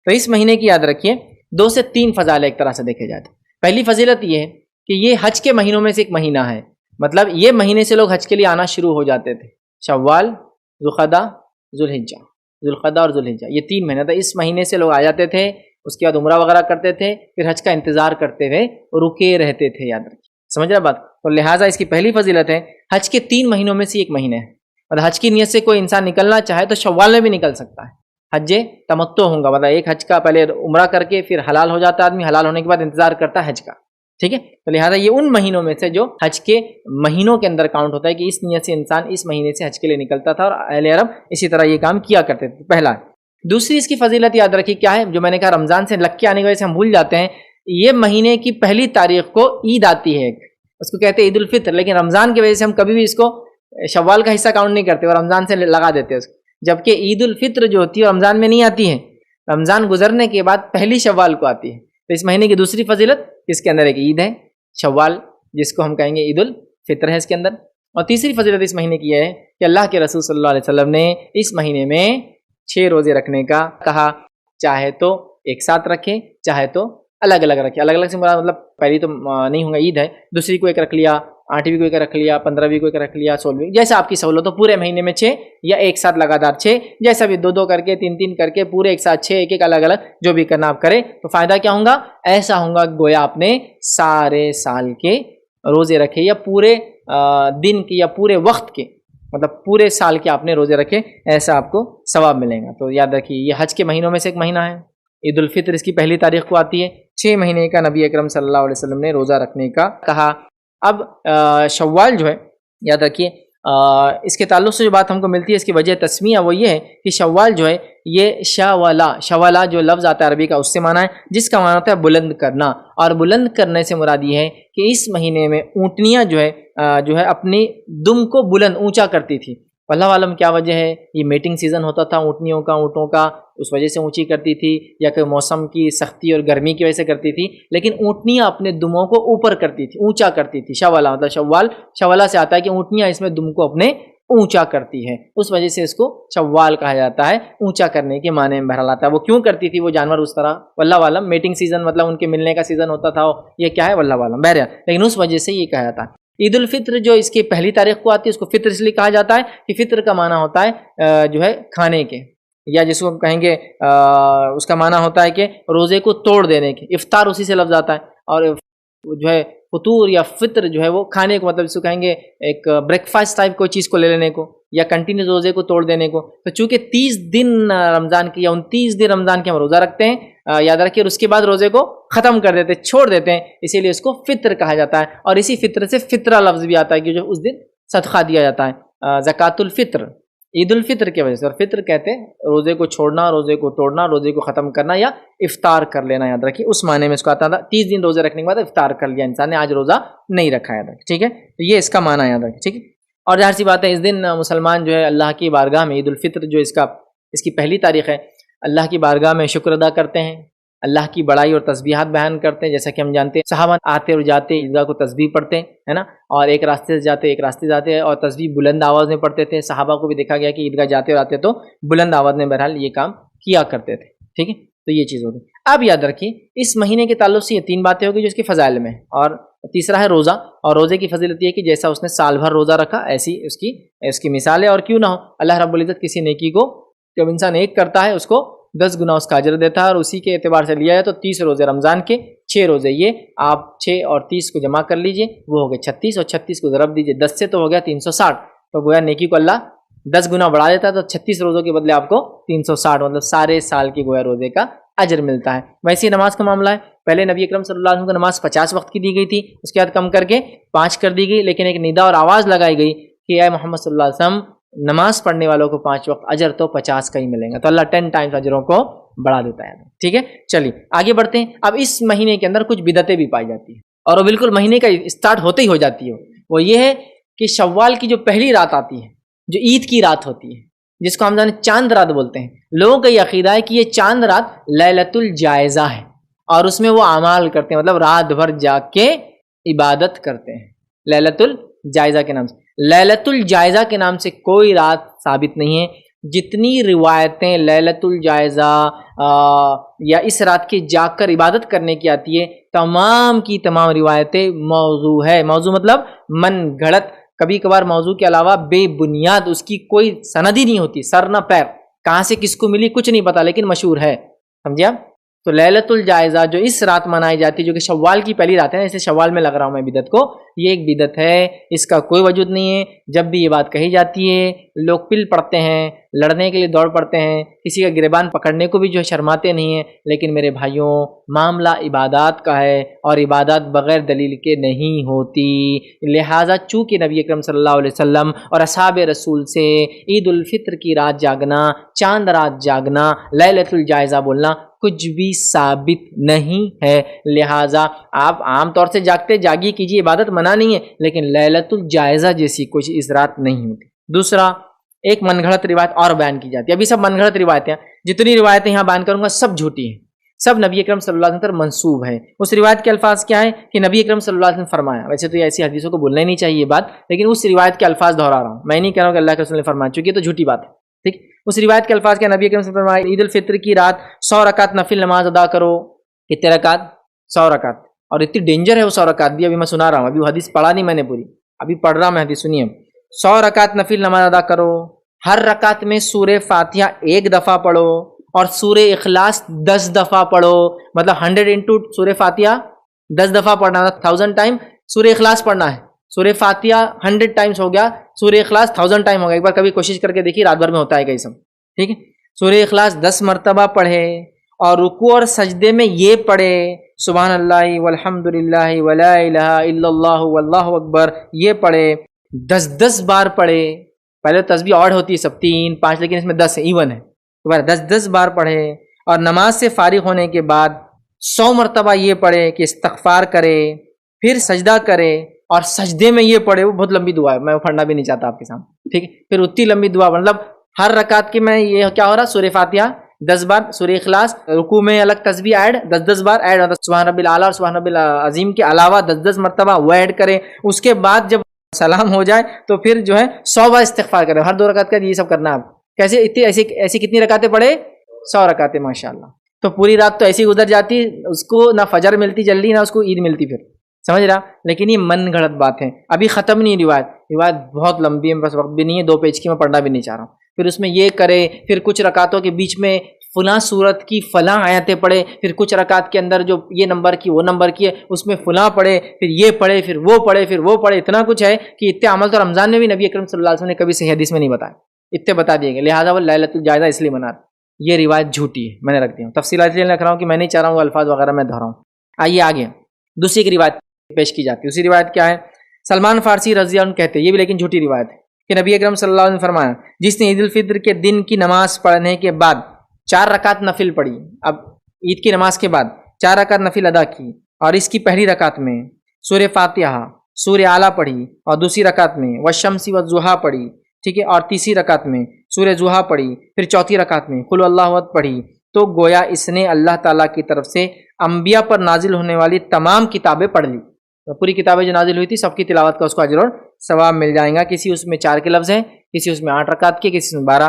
تو اس مہینے کی یاد رکھیے 2 سے 3 فضائل ایک طرح سے دیکھے جائے تو پہلی فضیلت یہ ہے کہ یہ حج کے مہینوں میں سے ایک مہینہ ہے، مطلب یہ مہینے سے لوگ حج کے لیے آنا شروع ہو جاتے تھے، شوال، ذوالقعدہ، ذوالقعدہ اور ذوالحجہ، یہ 3 مہینے تھا، اس مہینے سے لوگ آ جاتے تھے، اس کے بعد عمرہ وغیرہ کرتے تھے، پھر حج کا انتظار کرتے ہوئے رکے رہتے تھے، یاد رکھیے، سمجھ رہے بات؟ تو لہٰذا اس کی پہلی فضیلت ہے حج کے 3 مہینوں میں سے ایک مہینہ ہے، اور حج کی نیت سے کوئی انسان نکلنا چاہے تو شوال میں بھی نکل سکتا ہے، حج تمتع ہوگا، مطلب ایک حج کا پہلے عمرہ کر کے پھر حلال ہو جاتا ہے آدمی، حلال ہونے کے بعد انتظار کرتا ہے حج کا، ٹھیک ہے؟ تو لہٰذا یہ ان مہینوں میں سے جو حج کے مہینوں کے اندر کاؤنٹ ہوتا ہے کہ اس نیت سے انسان اس مہینے سے حج کے لیے نکلتا تھا، اور اہل عرب اسی طرح یہ کام کیا کرتے تھے، پہلا ہے۔ دوسری اس کی فضیلت یاد رکھیے کیا ہے، جو میں نے کہا رمضان سے لگ کے آنے کی وجہ سے ہم بھول جاتے ہیں، یہ مہینے کی پہلی تاریخ کو عید آتی ہے، اس کو کہتے ہیں عید الفطر، لیکن رمضان کی وجہ سے ہم کبھی بھی اس کو شوال کا حصہ کاؤنٹ نہیں کرتے اور رمضان سے لگا دیتے اس کو، جبکہ عید الفطر جو ہوتی ہے رمضان میں نہیں آتی ہے، رمضان گزرنے کے بعد پہلی شوال کو آتی ہے۔ تو اس مہینے کی دوسری فضیلت اس کے اندر ایک عید ہے شوال، جس کو ہم کہیں گے عید الفطر ہے اس کے اندر، اور تیسری فضیلت اس مہینے کی ہے کہ اللہ کے رسول صلی اللہ علیہ وسلم نے اس مہینے میں 6 روزے رکھنے کا کہا، چاہے تو ایک ساتھ رکھے چاہے تو الگ الگ رکھے، الگ الگ سے مراد مطلب پہلی تو نہیں ہوگا عید ہے، دوسری کو ایک رکھ لیا، 8ویں کو ایک رکھ لیا، 15ویں کو ایک رکھ لیا، 16ویں، جیسا آپ کی سہولت ہو، پورے مہینے میں 6 یا ایک ساتھ لگاتار 6، جیسا بھی 2 کر کے 3 کر کے پورے ایک ساتھ 6 ایک الگ الگ جو بھی کرنا آپ کرے، تو فائدہ کیا ہوگا؟ ایسا ہوگا گویا آپ نے سارے سال کے روزے رکھے، یا پورے دن کے یا پورے وقت کے، مطلب پورے سال کے آپ نے روزے رکھے، ایسا آپ کو ثواب ملے گا۔ تو یاد رکھیے یہ حج کے مہینوں میں سے ایک مہینہ ہے، عید الفطر اس کی پہلی تاریخ کو آتی ہے، 6 مہینے کا نبی اکرم صلی اللہ علیہ وسلم نے روزہ رکھنے کا کہا۔ اب شوال جو ہے یاد رکھیے اس کے تعلق سے جو بات ہم کو ملتی ہے، اس کی وجہ تسمیہ وہ یہ ہے کہ شوال جو ہے یہ شوالا جو لفظ آتا ہے عربی کا، اس سے معنی ہے جس کا معنی ہوتا ہے بلند کرنا، اور بلند کرنے سے مراد یہ ہے کہ اس مہینے میں اونٹنیاں جو ہے اپنی دم کو بلند اونچا کرتی تھی، اللہ عالم کیا وجہ ہے، یہ میٹنگ سیزن ہوتا تھا اونٹنیوں کا، اونٹوں کا، اس وجہ سے اونچی کرتی تھی، یا کہ موسم کی سختی اور گرمی کی وجہ سے کرتی تھی، لیکن اونٹنیاں اپنے دموں کو اوپر کرتی تھی، اونچا کرتی تھی، شوالا مطلب شوالا سے آتا ہے کہ اونٹنیاں اس میں دم کو اپنے اونچا کرتی ہے، اس وجہ سے اس کو شوال کہا جاتا ہے، اونچا کرنے کے معنی میں بہرحال آتا ہے۔ وہ کیوں کرتی تھی وہ جانور اس طرح، واللہ عالم، میٹنگ سیزن مطلب ان کے ملنے کا سیزن ہوتا تھا، یہ کیا ہے واللہ عالم، بہرحال، لیکن اس وجہ سے یہ کہا جاتا ہے۔ عید الفطر جو اس کی پہلی تاریخ کو آتی ہے، اس کو فطر اس لیے کہا جاتا ہے کہ فطر کا معنی ہوتا ہے جو ہے کھانے کے، یا جس کو کہیں گے اس کا معنی ہوتا ہے کہ روزے کو توڑ دینے کے، افطار اسی سے لفظ آتا ہے، اور جو ہے فطور یا فطر جو ہے وہ کھانے کو، مطلب اس کو کہیں گے ایک بریک فاسٹ ٹائپ کوئی چیز کو لے لینے کو، یا کنٹینیوس روزے کو توڑ دینے کو۔ تو چونکہ 30 دن رمضان کی یا 29 دن رمضان کے ہم روزہ رکھتے ہیں، یاد رکھیے، اور اس کے بعد روزے کو ختم کر دیتے، چھوڑ دیتے ہیں، اسی لیے اس کو فطر کہا جاتا ہے، اور اسی فطر سے فطرہ لفظ بھی آتا ہے کہ جو اس دن صدقہ دیا جاتا ہے، زکوٰۃ الفطر، عید الفطر کی وجہ سے، اور فطر کہتے ہیں روزے کو چھوڑنا، روزے کو توڑنا، روزے کو ختم کرنا یا افطار کر لینا، یاد رکھیے اس معنی میں اس کو آتا تھا۔ 30 دن روزے رکھنے کے بعد افطار کر لیا انسان نے، آج روزہ نہیں رکھا، یاد رکھیے، ٹھیک ہے؟ تو یہ اس کا معنی یاد رکھیے، ٹھیک ہے؟ اور ظاہر سی بات ہے اس دن مسلمان جو ہے اللہ کی بارگاہ میں، عید الفطر جو اس کی پہلی تاریخ ہے، اللہ کی بارگاہ میں شکر ادا کرتے ہیں، اللہ کی بڑائی اور تسبیحات بیان کرتے ہیں، جیسا کہ ہم جانتے ہیں صحابہ آتے اور جاتے عیدگاہ کو تسبیح پڑھتے ہیں، ہے نا، اور ایک راستے سے جاتے ایک راستے جاتے ہیں، اور تسبیح بلند آواز میں پڑھتے تھے، صحابہ کو بھی دیکھا گیا کہ عیدگاہ جاتے اور آتے تو بلند آواز میں بہرحال یہ کام کیا کرتے تھے، ٹھیک ہے؟ تو یہ چیز ہوگی۔ اب یاد رکھیے اس مہینے کے تعلق سے یہ 3 باتیں ہوگی جو اس کے فضائل میں، اور تیسرا ہے روزہ، اور روزے کی فضیلت یہ ہے کہ جیسا اس نے سال بھر روزہ رکھا ایسی اس کی مثال ہے، اور کیوں نہ ہو، اللہ رب العزت کسی نیکی کو جب انسان ایک کرتا ہے اس کو 10 گنا اس کا اجر دیتا ہے، اور اسی کے اعتبار سے لیا ہے تو 30 روزے رمضان کے، 6 روزے یہ، آپ 6 اور 30 کو جمع کر لیجئے، وہ ہو گئے 36، اور 36 کو ضرب دیجئے 10 سے تو ہو گیا 360، تو گویا نیکی کو اللہ 10 گنا بڑھا دیتا ہے، تو 36 روزوں کے بدلے آپ کو 360 مطلب سارے سال کی گویا روزے کا اجر ملتا ہے۔ ویسے ہی نماز کا معاملہ ہے، پہلے نبی اکرم صلی اللہ علیہ وسلم کو نماز 50 وقت کی دی گئی تھی، اس کے بعد کم کر کے 5 کر دی گئی، لیکن ایک ندا اور آواز لگائی گئی کہ اے محمد صلی اللہ علیہ وسلم، نماز پڑھنے والوں کو 5 وقت اجر تو 50 کا ہی ملے گا، تو اللہ 10 ٹائمز اجروں کو بڑھا دیتا ہے، ٹھیک ہے؟ چلیے آگے بڑھتے ہیں۔ اب اس مہینے کے اندر کچھ بدعتیں بھی پائی جاتی ہیں، اور وہ بالکل مہینے کا اسٹارٹ ہوتے ہی ہو جاتی ہے، وہ یہ ہے کہ شوال کی جو پہلی رات آتی ہے، جو عید کی رات ہوتی ہے، جس کو ہم جانے چاند رات بولتے ہیں، لوگوں کا یہ عقیدہ ہے کہ یہ چاند رات لیلۃ الجائزہ ہے، اور اس میں وہ اعمال کرتے ہیں، مطلب رات بھر جاگ کے عبادت کرتے ہیں لیلۃ الجائزہ کے نام سے۔ لیلۃ الجائزہ کے نام سے کوئی رات ثابت نہیں ہے، جتنی روایتیں لیلۃ الجائزہ یا اس رات کی جاگ کر عبادت کرنے کی آتی ہے، تمام کی تمام روایتیں موضوع ہے۔ موضوع مطلب من گھڑت، کبھی کبھار موضوع کے علاوہ بے بنیاد، اس کی کوئی سند ہی نہیں ہوتی، سر نہ پیر، کہاں سے کس کو ملی کچھ نہیں پتا، لیکن مشہور ہے، سمجھے آپ؟ تو لیلۃ الجائزہ جو اس رات منائی جاتی ہے، جو کہ شوال کی پہلی رات ہے، اسے شوال میں لگ رہا ہوں میں بدعت کو، یہ ایک بدعت ہے، اس کا کوئی وجود نہیں ہے۔ جب بھی یہ بات کہی جاتی ہے لوگ پل پڑتے ہیں، لڑنے کے لیے دوڑ پڑتے ہیں، کسی کا گریبان پکڑنے کو بھی جو ہے شرماتے نہیں ہیں، لیکن میرے بھائیوں معاملہ عبادات کا ہے، اور عبادات بغیر دلیل کے نہیں ہوتی۔ لہٰذا چونکہ نبی اکرم صلی اللہ علیہ وسلم اور اصحاب رسول سے عید الفطر کی رات جاگنا، چاند رات جاگنا، لیلۃ الجائزہ بولنا کچھ بھی ثابت نہیں ہے، لہٰذا آپ عام طور سے جاگتے جاگی کیجیے، عبادت منع نہیں ہے، لیکن لیلۃ الجائزہ جیسی کچھ اس رات نہیں ہوتی۔ دوسرا، ایک من گھڑت روایت اور بیان کی جاتی ہے، ابھی سب من گھڑت روایتیں، جتنی روایتیں یہاں بیان کروں گا سب جھوٹی ہیں، سب نبی اکرم صلی اللہ علیہ وسلم پر منسوب ہے۔ اس روایت کے الفاظ کیا ہیں کہ نبی اکرم صلی اللہ علیہ وسلم نے فرمایا، ویسے تو یہ ایسی حدیثوں کو بولنا ہی نہیں چاہیے یہ بات، لیکن اس روایت کے الفاظ دہرا رہا ہوں، میں نہیں کہہ رہا ہوں کہ اللہ کے رسول نے فرمایا، چونکہ یہ تو جھوٹی بات ہے، ٹھیک۔ اس روایت کے الفاظ کیا، نبی اکرم صلی اللہ علیہ وسلم نے فرمایا عید الفطر کی رات 100 رکعت نفل نماز ادا کرو۔ کتنے رکعت؟ 100 رکعت، اور اتنی ڈینجر ہے وہ 100 رکعت بھی، ابھی میں سنا رہا ہوں، ابھی وہ حدیث پڑھا نہیں میں نے پوری، ابھی پڑھ رہا میں حدیث، سنیے۔ 100 رکعت نفل نماز ادا کرو، ہر رکعت میں سورہ فاتحہ 1 دفعہ پڑھو، اور سورہ اخلاص 10 دفعہ پڑھو، مطلب 100 انٹو سورہ فاتحہ 10 دفعہ پڑھنا، 1000 ٹائم سورہ اخلاص پڑھنا ہے۔ سورہ فاتحہ 100 ٹائمز ہو گیا، سورہ اخلاص 1000 ٹائم ہو گیا، ایک بار کبھی کوشش کر کے دیکھیے رات بھر میں ہوتا ہے کہ یہ سب، ٹھیک ہے۔ سورہ اخلاص 10 مرتبہ پڑھے، اور رکوع اور سجدے میں یہ پڑھے سبحان اللہ والحمد للہ ولا الہ الا اللہ واللہ اکبر، یہ پڑھے 10 بار پڑھے۔ پہلے تسبیح اور ہوتی ہے سب 3 5، لیکن اس میں 10 ایون ہے، دوبارہ 10 بار پڑھے، اور نماز سے فارغ ہونے کے بعد 100 مرتبہ یہ پڑھے کہ استغفار کرے، پھر سجدہ کرے، اور سجدے میں یہ پڑھے، وہ بہت لمبی دعا ہے، میں وہ پڑھنا بھی نہیں چاہتا آپ کے سامنے، ٹھیک ہے۔ پھر اتنی لمبی دعا، مطلب ہر رکعت کے میں یہ کیا ہو رہا، سورہ فاتحہ 10 بار، سورہ اخلاص، رکوع میں الگ تسبیح ایڈ 10 بار ایڈ، سبحان ربی الاعلیٰ اور سبحان ربی العظیم کے علاوہ 10 مرتبہ وہ ایڈ کرے۔ اس کے بعد جب سلام ہو جائے تو پھر جو ہے 100 بار استغفار کرے، ہر 2 رکعت کا یہ سب کرنا ہے آپ۔ کیسے اتنی ایسی کتنی رکعتیں پڑھے؟ 100 رکعتیں، ماشاءاللہ۔ تو پوری رات تو ایسی گزر جاتی، اس کو نہ فجر ملتی جلدی، نہ اس کو عید ملتی پھر، سمجھ رہا؟ لیکن یہ من گھڑت بات ہے، ابھی ختم نہیں روایت بہت لمبی ہے، بس وقت بھی نہیں ہے، 2 پیج کی میں پڑھنا بھی نہیں چاہ رہا ہوں۔ پھر اس میں یہ کرے، پھر کچھ رکعتوں کے بیچ میں فلاں صورت کی فلاں آیتیں پڑھے، پھر کچھ رکعت کے اندر جو یہ نمبر کی وہ نمبر کی ہے اس میں فلاں پڑھے، پھر یہ پڑھے، پھر وہ پڑھے، پھر وہ پڑھے، اتنا کچھ ہے کہ اتنے عمل تو رمضان میں بھی نبی اکرم صلی اللہ علیہ وسلم نے کبھی صحیح حدیث میں نہیں بتایا، اتنے بتا دیے گئے، لہٰذا وہ لیلۃ الجائزہ اس لیے مناتے، یہ روایت جھوٹی ہے، میں نے رکھ دی ہوں، تفصیلات لیے رکھ رہا ہوں کہ میں نہیں چاہ رہا ہوں وہ الفاظ وغیرہ میں دہراؤں۔ آئیے آگے، دوسری ایک روایت پیش کی جاتی ہے، اسی روایت کیا ہے، سلمان فارسی رضی اللہ عنہ کہتے ہیں، یہ بھی لیکن جھوٹی روایت ہے، کہ نبی اکرم صلی اللہ علیہ وسلم نے فرمایا جس نے عید الفطر کے دن کی نماز پڑھنے کے بعد 4 رکعت نفل پڑھی، اب عید کی نماز کے بعد 4 رکعت نفل ادا کی، اور اس کی پہلی رکعت میں سورہ فاتحہ، سورہ اعلیٰ پڑھی، اور دوسری رکعت میں والشمس والضحیٰ پڑھی، ٹھیک ہے، اور تیسری رکعت میں سورہ ضحیٰ پڑھی، پھر چوتھی رکعت میں قل اللہ احد پڑھی، تو گویا اس نے اللہ تعالیٰ کی طرف سے انبیاء پر نازل ہونے والی تمام کتابیں پڑھ لی، پوری کتابیں جو نازل ہوئی تھی سب کی تلاوت کا اس کو اجر اور ثواب مل جائے گا۔ کسی اس میں 4 کے لفظ ہیں، کسی اس میں 8 رکعت کے، کسی میں 12،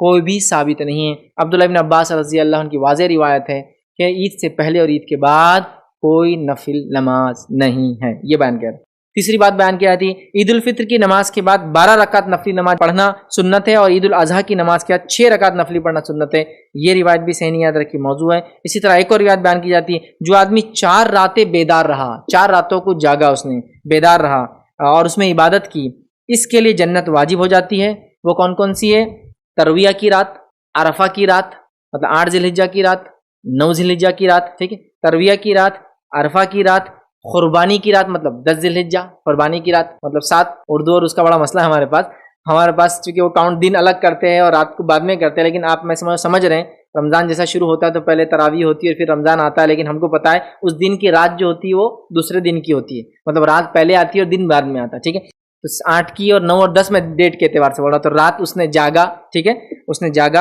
کوئی بھی ثابت نہیں ہے۔ عبداللہ بن عباس رضی اللہ عنہ کی واضح روایت ہے کہ عید سے پہلے اور عید کے بعد کوئی نفل نماز نہیں ہے، یہ بیان کیا ہے۔ تیسری بات بیان کی جاتی ہے عید الفطر کی نماز کے بعد 12 رکعت نفلی نماز پڑھنا سنت ہے، اور عید الاضحیٰ کی نماز کے بعد 6 رکعت نفلی پڑھنا سنت ہے، یہ روایت بھی صحیح نہیں یاد رکھی، موضوع ہے۔ اسی طرح ایک اور روایت بیان کی جاتی ہے جو آدمی 4 راتیں بیدار رہا، 4 راتوں کو جاگا، اس نے بیدار رہا اور اس میں عبادت کی، اس کے لیے جنت واجب ہو جاتی ہے۔ وہ کون کون سی ہے؟ ترویہ کی رات، عرفہ کی رات، مطلب 8 ذی الحجہ کی رات، 9 ذی الحجہ کی رات، ٹھیک ہے، ترویہ کی رات، عرفہ کی رات، قربانی کی رات مطلب 10 ذی الحجہ، قربانی کی رات مطلب 7، اردو اور اس کا بڑا مسئلہ ہے ہمارے پاس چونکہ وہ کاؤنٹ دن الگ کرتے ہیں اور رات کو بعد میں کرتے ہیں، لیکن آپ میں سمجھ رہے ہیں رمضان جیسا شروع ہوتا ہے تو پہلے تراویح ہوتی ہے اور پھر رمضان آتا ہے، لیکن ہم کو پتہ ہے اس دن کی رات جو ہوتی ہے وہ دوسرے دن کی ہوتی ہے، مطلب رات پہلے آتی ہے اور دن بعد میں آتا ہے، ٹھیک ہے۔ تو 8 کی اور 9 اور 10 میں ڈیٹ کے اعتبار سے بول رہا، تو رات اس نے جاگا، ٹھیک ہے، اس نے جاگا،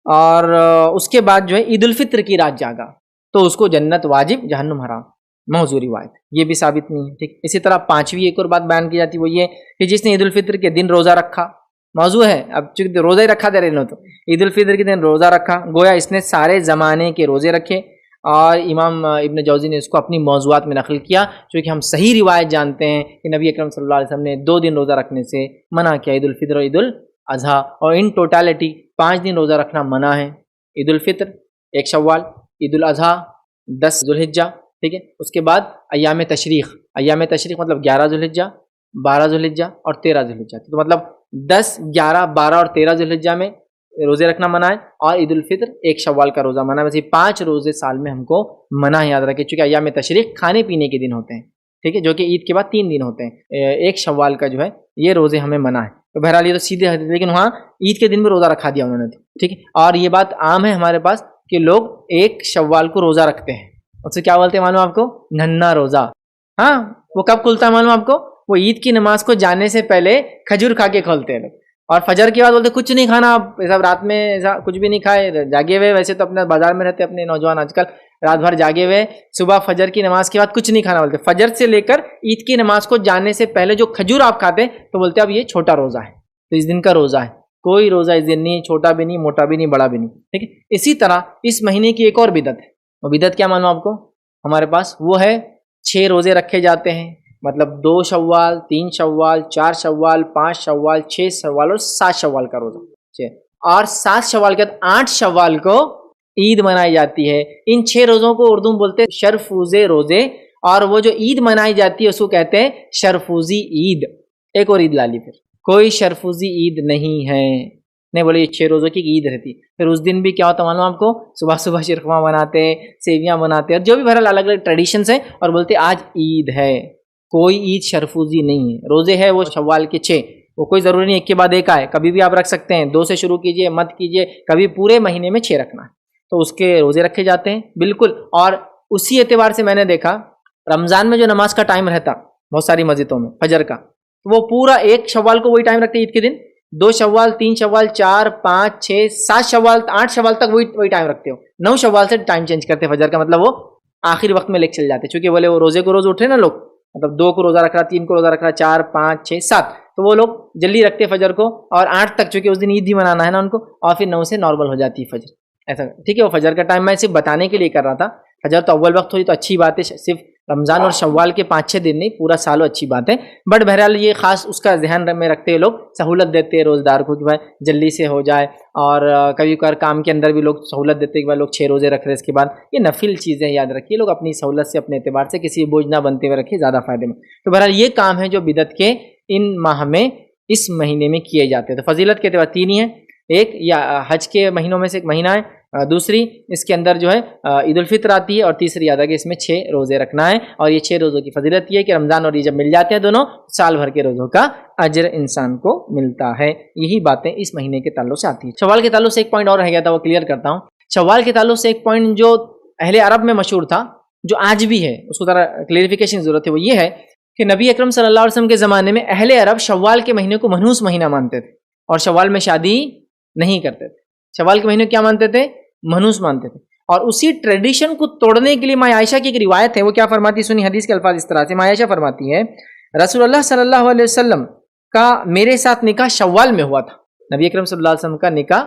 اور اس کے بعد جو ہے عید الفطر کی رات جاگا تو اس کو جنت واجب جہنم حرام، موضوع روایت، یہ بھی ثابت نہیں ہے، ٹھیک۔ اسی طرح 5ویں ایک اور بات بیان کی جاتی ہے وہ یہ کہ جس نے عید الفطر کے دن روزہ رکھا موضوع ہے. اب چونکہ روزہ ہی رکھا دے رہے نو تو عید الفطر کے دن روزہ رکھا، گویا اس نے سارے زمانے کے روزے رکھے. اور امام ابن جوزی نے اس کو اپنی موضوعات میں نقل کیا، چونکہ ہم صحیح روایت جانتے ہیں کہ نبی اکرم صلی اللہ علیہ وسلم نے 2 دن روزہ رکھنے سے منع کیا، عید الفطر اور عید الاضحیٰ. اور ان ٹوٹالٹی 5 دن روزہ رکھنا منع ہے. عید الفطر 1 شوال، عید الاضحیٰ 10 ذوالحجہ، ٹھیک ہے. اس کے بعد ایام تشریق مطلب 11 ذوالحجہ، 12 ذوالحجہ اور 13 ذوالحجہ. تو مطلب 10، 11، 12 اور 13 ذوالحجہ میں روزے رکھنا منع ہے، اور عید الفطر 1 شوال کا روزہ منع ہے. ویسے 5 روزے سال میں ہم کو منع ہے، یاد رکھیں، چونکہ ایام تشریق کھانے پینے کے دن ہوتے ہیں، ٹھیک ہے، جو کہ عید کے بعد 3 دن ہوتے ہیں. 1 شوال کا جو ہے یہ روزے ہمیں منع ہے. تو بہرحال یہ تو سیدھے حدیث، لیکن وہاں عید کے دن بھی روزہ رکھا دیا انہوں نے، ٹھیک ہے. اور یہ بات عام ہے ہمارے پاس کہ لوگ 1 شوال کو روزہ رکھتے ہیں. اس سے کیا بولتے ہیں معلوم آپ کو؟ ننھا روزہ. ہاں، وہ کب کھلتا ہے معلوم آپ کو؟ وہ عید کی نماز کو جانے سے پہلے کھجور کھا کے کھولتے ہیں لوگ، اور فجر کے بعد بولتے کچھ نہیں کھانا، سب رات میں ایسا کچھ بھی نہیں کھائے، جاگے ہوئے. ویسے تو اپنے بازار میں رہتے اپنے نوجوان آج کل، رات بھر جاگے ہوئے، صبح فجر کی نماز کے بعد کچھ نہیں کھانا بولتے. فجر سے لے کر عید کی نماز کو جانے سے پہلے جو کھجور آپ کھاتے تو بولتے اب یہ چھوٹا روزہ ہے، تو اس دن کا روزہ ہے. کوئی روزہ اس دن نہیں، چھوٹا بھی نہیں، موٹا بھی نہیں، بڑا بھی نہیں، ٹھیک ہے. اسی طرح اس مہینے کی ایک اور بدعت ہے. وہ بدعت کیا معلوم آپ کو؟ ہمارے پاس وہ ہے 6 روزے رکھے جاتے ہیں، مطلب 2 شوال، 3 شوال، 4 شوال، 5 شوال، 6 شوال اور 7 شوال کا روزہ. اور 7 شوال کے بعد 8 شوال کو عید منائی جاتی ہے. ان 6 روزوں کو اردو میں بولتے ہیں شرفوزے روزے، اور وہ جو عید منائی جاتی ہے اس کو کہتے ہیں شرفوزی عید. ایک اور عید لالی، پھر کوئی شرفوزی عید نہیں ہے. نہیں بولے یہ 6 روزوں کی عید رہتی. پھر اس دن بھی کیا ہوتا معلوم آپ کو؟ صبح صبح شیرخورما بناتے، سیویاں بناتے، اور جو بھی بہرحال الگ الگ ٹریڈیشنس ہیں، اور بولتے آج عید ہے. کوئی عید شرفوزی نہیں ہے. روزے ہے وہ شوال کے 6، وہ کوئی ضروری نہیں ایک کے بعد ایک آئے، کبھی بھی آپ رکھ سکتے ہیں. 2 سے شروع کیجئے، مت کیجئے، کبھی پورے مہینے میں 6 رکھنا ہے. تو اس کے روزے رکھے جاتے ہیں بالکل. اور اسی اعتبار سے میں نے دیکھا رمضان میں جو نماز کا ٹائم رہتا بہت ساری مسجدوں میں فجر کا، وہ پورا 1 شوال کو وہی ٹائم رکھتے عید کے دن، 2 شوال، 3 شوال، 4، 5، 6، 7 شوال، 8 شوال تک وہی ٹائم رکھتے ہو. 9 شوال سے ٹائم چینج کرتے فجر کا، مطلب وہ آخری وقت میں لے چل جاتے، چونکہ بولے وہ روزے کو روز اٹھے نا لوگ، مطلب 2 کو روزہ رکھ رہا، 3 کو روزہ رکھ رہا، 4، 5، 6، 7، تو وہ لوگ جلدی رکھتے فجر کو، اور 8 تک، چونکہ اس دن عید بھی منانا ہے نا ان کو، اور پھر 9 سے نارمل ہو جاتی ہے فجر. ایسا ٹھیک ہے. وہ فجر کا ٹائم میں صرف بتانے کے لیے کر رہا تھا. فجر تو اول وقت ہوئی تو اچھی بات ہے، صرف رمضان اور شوال کے 5-6 دن نہیں، پورا سال اچھی بات ہے. بٹ بہرحال یہ خاص اس کا ذہن میں رکھتے ہوئے لوگ سہولت دیتے ہیں روزدار کو کہ بھائی جلدی سے ہو جائے. اور کبھی کبھار کام کے اندر بھی لوگ سہولت دیتے ہیں کہ بھائی لوگ 6 روزے رکھ رہے، اس کے بعد یہ نفل چیزیں یاد رکھیے، لوگ اپنی سہولت سے اپنے اعتبار سے کسی بوجھ نہ بنتے ہوئے رکھیے، زیادہ فائدے میں. تو بہرحال یہ کام ہے جو بدعت کے ان ماہ میں، اس مہینے میں کیے جاتے ہیں. تو فضیلت کے اعتبار 3 ہی ہیں. ایک یا حج کے مہینوں میں سے ایک مہینہ ہے، دوسری اس کے اندر جو ہے عید الفطر آتی ہے، اور تیسری یاد ہے کہ اس میں 6 روزے رکھنا ہے. اور یہ 6 روزوں کی فضیلت یہ ہے کہ رمضان اور یہ جب مل جاتے ہیں دونوں، سال بھر کے روزوں کا اجر انسان کو ملتا ہے. یہی باتیں اس مہینے کے تعلق سے آتی ہیں. شوال کے تعلق سے ایک پوائنٹ اور رہ گیا تھا، وہ کلیئر کرتا ہوں. شوال کے تعلق سے ایک پوائنٹ جو اہل عرب میں مشہور تھا، جو آج بھی ہے، اس کو ذرا کلیئرفیکیشن کی ضرورت ہے. وہ یہ ہے کہ نبی اکرم صلی اللہ علیہ وسلم کے زمانے میں اہل عرب شوال کے مہینے کو منحوس مہینہ مانتے تھے، اور شوال میں شادی نہیں کرتے تھے. شوال کے مہینے کیا مانتے تھے؟ منحوس مانتے تھے. اور اسی ٹریڈیشن کو توڑنے کے لیے ماں عائشہ کی ایک روایت ہے، وہ کیا فرماتی سنی، حدیث کے الفاظ اس طرح سے. ماں عائشہ فرماتی ہے رسول اللہ صلی اللہ علیہ وسلم کا میرے ساتھ نکاح شوال میں ہوا تھا. نبی اکرم صلی اللہ علیہ وسلم کا نکاح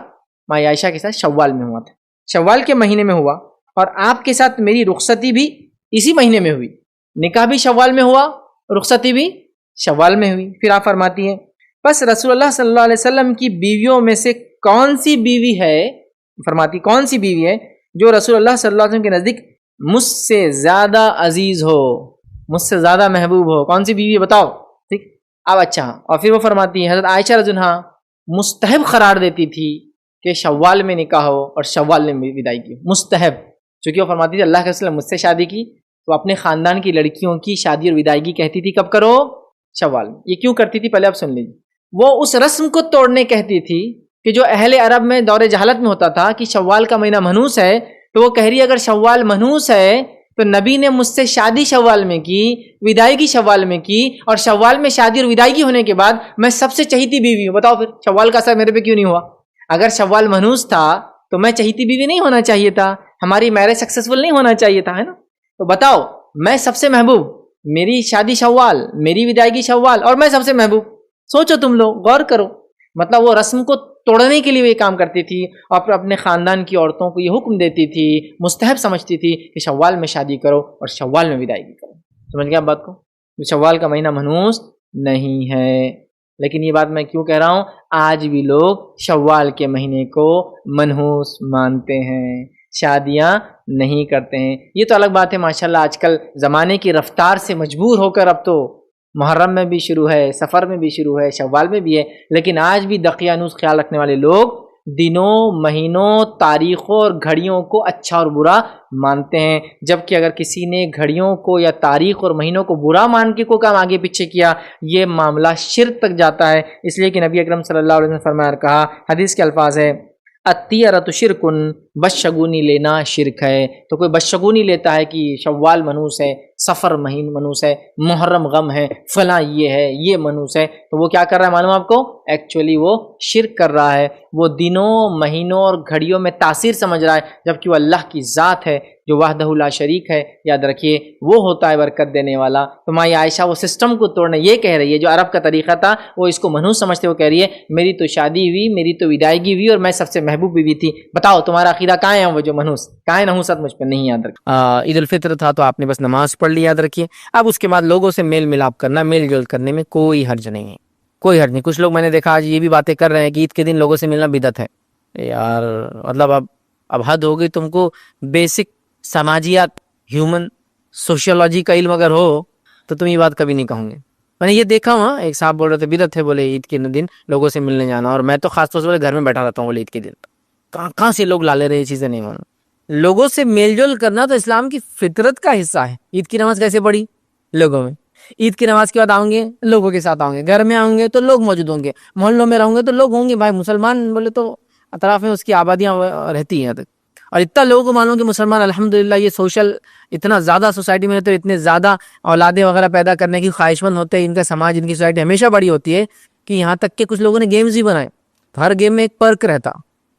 ماں عائشہ کے ساتھ شوال میں ہوا تھا، شوال کے مہینے میں ہوا. اور آپ کے ساتھ میری رخصتی بھی اسی مہینے میں ہوئی. نکاح بھی شوال میں ہوا، رخصتی بھی شوال میں ہوئی. پھر آپ فرماتی ہے بس رسول اللہ صلی اللہ علیہ وسلم کی بیویوں میں سے کون سی بیوی ہے، فرماتی کون سی بیوی ہے جو رسول اللہ صلی اللہ علیہ وسلم کے نزدیک مجھ سے زیادہ عزیز ہو، مجھ سے زیادہ محبوب ہو، کون سی بیوی بتاؤ. ٹھیک اب اچھا. اور پھر وہ فرماتی ہے حضرت عائشہ رضی اللہ عنہا مستحب قرار دیتی تھی کہ شوال میں نکاح ہو اور شوال میں وداعی کی. مستحب، چونکہ وہ فرماتی تھی اللہ کے رسول مجھ سے شادی کی تو اپنے خاندان کی لڑکیوں کی شادی اور وداعی کہتی تھی کب کرو؟ شوال میں. یہ کیوں کرتی تھی پہلے آپ سن لیجیے. وہ اس رسم کو توڑنے کہتی تھی کہ جو اہل عرب میں دور جہالت میں ہوتا تھا کہ شوال کا مہینہ منحوس ہے، تو وہ کہہ رہی ہے اگر شوال منحوس ہے تو نبی نے مجھ سے شادی شوال میں کی، وداعی شوال میں کی، اور شوال میں شادی اور وداعی ہونے کے بعد میں سب سے چہیتی بیوی ہوں. بتاؤ پھر شوال کا اثر میرے پہ کیوں نہیں ہوا؟ اگر شوال منحوس تھا تو میں چہیتی بیوی نہیں ہونا چاہیے تھا، ہماری میرج سکسیسفل نہیں ہونا چاہیے تھا، ہے نا؟ تو بتاؤ میں سب سے محبوب، میری شادی شوال، میری وداعی شوال، اور میں سب سے محبوب. سوچو تم لوگ، غور کرو. مطلب وہ رسم کو توڑنے کے لیے وہ یہ کام کرتی تھی اور اپنے خاندان کی عورتوں کو یہ حکم دیتی تھی، مستحب سمجھتی تھی کہ شوال میں شادی کرو اور شوال میں ودائیگی کرو. سمجھ گئے آپ بات کو؟ شوال کا مہینہ منحوس نہیں ہے. لیکن یہ بات میں کیوں کہہ رہا ہوں، آج بھی لوگ شوال کے مہینے کو منحوس مانتے ہیں، شادیاں نہیں کرتے ہیں. یہ تو الگ بات ہے ماشاءاللہ آج کل زمانے کی رفتار سے مجبور ہو کر اب تو محرم میں بھی شروع ہے، سفر میں بھی شروع ہے، شوال میں بھی ہے. لیکن آج بھی دقیانوس خیال رکھنے والے لوگ دنوں، مہینوں، تاریخوں اور گھڑیوں کو اچھا اور برا مانتے ہیں. جبکہ اگر کسی نے گھڑیوں کو یا تاریخ اور مہینوں کو برا مان کے کوئی کام آگے پیچھے کیا، یہ معاملہ شرک تک جاتا ہے. اس لیے کہ نبی اکرم صلی اللہ علیہ وسلم فرمایا اور کہا، حدیث کے الفاظ ہے الطیرۃ شرکن، بدشگونی لینا شرک ہے. تو کوئی بدشگونی لیتا ہے کہ شوال منحوس ہے، سفر مہین منحوس ہے، محرم غم ہے، فلاں یہ ہے، یہ منحوس ہے، تو وہ کیا کر رہا ہے معلوم آپ کو؟ ایکچولی وہ شرک کر رہا ہے. وہ دنوں، مہینوں اور گھڑیوں میں تاثیر سمجھ رہا ہے، جبکہ وہ اللہ کی ذات ہے جو وحدہ لا شریک ہے. یاد رکھیے وہ ہوتا ہے برکت دینے والا. تو ماں عائشہ وہ سسٹم کو توڑنے یہ کہہ رہی ہے، جو عرب کا طریقہ تھا وہ اس کو منحوس سمجھتے، وہ کہہ رہی ہے میری تو شادی ہوئی، میری تو ودائیگی ہوئی اور میں سب سے محبوب بیوی تھی، بتاؤ تمہارا عقیدہ کہاں ہے؟ وہ جو منحوس کہاں ہے؟ نحوست مجھ پہ نہیں. یاد رکھ عید الفطر تھا تو آپ نے بس نماز پڑھ لی، یاد رکھیے. اب اس کے بعد لوگوں سے میل ملاپ کرنا، میل جول کرنے میں کوئی حرج نہیں ہے، کوئی حرج نہیں. کچھ لوگ میں نے دیکھا آج یہ بھی باتیں کر رہے ہیں کہ عید کے دن لوگوں سے ملنا بدعت ہے. یار مطلب اب حد ہو گئی. تم کو بیسک سماجیات، ہیومن سوشیولوجی کا علم اگر ہو تو تم یہ بات کبھی نہیں کہوں گے. میں نے یہ دیکھا ہوا، ایک صاحب بول رہے تھے بدعت ہے بولے عید کے دن لوگوں سے ملنے جانا، اور میں تو خاص طور سے گھر میں بیٹھا رہتا ہوں بولے عید کے دن. کہاں سے لوگ لا لے رہے یہ چیزیں نہیں معلوم. لوگوں سے میل جول کرنا تو اسلام کی فطرت کا حصہ ہے. عید کی نماز کیسے پڑھی؟ لوگوں میں. عید کی نماز کے بعد آؤں گے لوگوں کے ساتھ آؤں گے، گھر میں آؤں گے تو لوگ موجود ہوں گے، محلوں میں رہوں گے تو لوگ ہوں گے. بھائی مسلمان بولے تو اطراف میں اس کی آبادیاں رہتی ہیں، اور اتنا لوگوں کو معلوم کہ مسلمان الحمدللہ یہ سوشل اتنا زیادہ سوسائٹی میں رہتے، اتنے زیادہ اولادیں وغیرہ پیدا کرنے کی خواہش مند ہوتے ہیں. ان کا سماج، ان کی سوسائٹی ہمیشہ بڑی ہوتی ہے کہ یہاں تک کہ کچھ لوگوں نے گیمز بھی بنائے. تو ہر گیم میں ایک پرک رہتا.